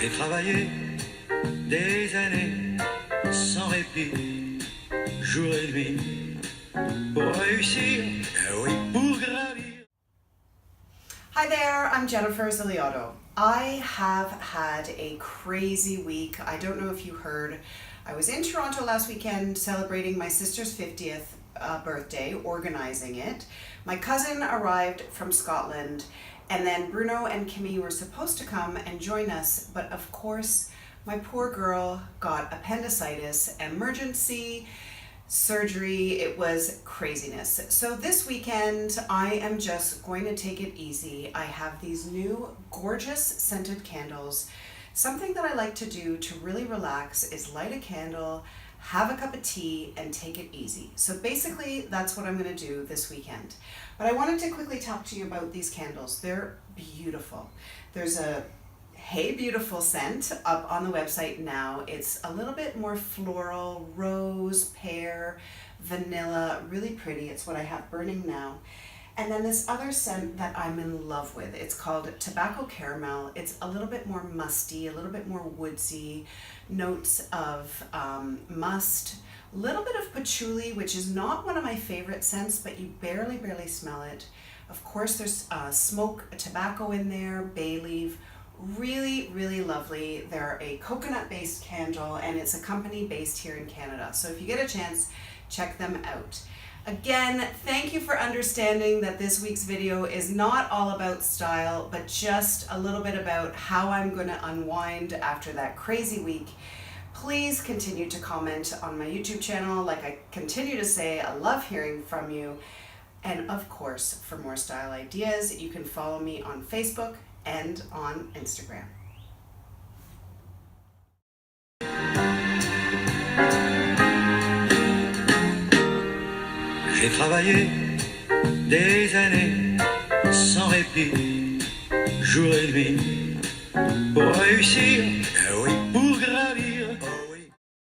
J'ai travaillé des années sans répit, jour et nuit, pour réussir, oui, pour gravir. Hi there, I'm Jennifer Ziliottoj. I have had a crazy week. I don't know if you heard. I was in Toronto last weekend celebrating my sister's 50th birthday, organizing it. My cousin arrived from Scotland, and then Bruno and Kimmy were supposed to come and join us, but of course my poor girl got appendicitis, emergency surgery. It was craziness. So this weekend I am just going to take it easy. I have these new gorgeous scented candles. Something that I like to do to really relax is light a candle, have a cup of tea, and take it easy. So basically that's what I'm going to do this weekend. But I wanted to quickly talk to you about these candles. They're beautiful. There's a Hey Beautiful scent up on the website now. It's a little bit more floral, rose, pear, vanilla, really pretty. It's what I have burning now. And then this other scent that I'm in love with, it's called Tobacco Caramel. It's a little bit more musty, a little bit more woodsy, notes of must, a little bit of patchouli, which is not one of my favorite scents, but you barely smell it. Of course, there's smoke, tobacco in there, bay leaf. Really lovely. They're a coconut-based candle, and it's a company based here in Canada. So if you get a chance, check them out. Again, thank you for understanding that this week's video is not all about style, but just a little bit about how I'm going to unwind after that crazy week. Please continue to comment on my YouTube channel. Like I continue to say, I love hearing from you. And of course, for more style ideas, you can follow me on Facebook and on Instagram. J'ai travaillé des années sans répit, jour et nuit, pour réussir, oui,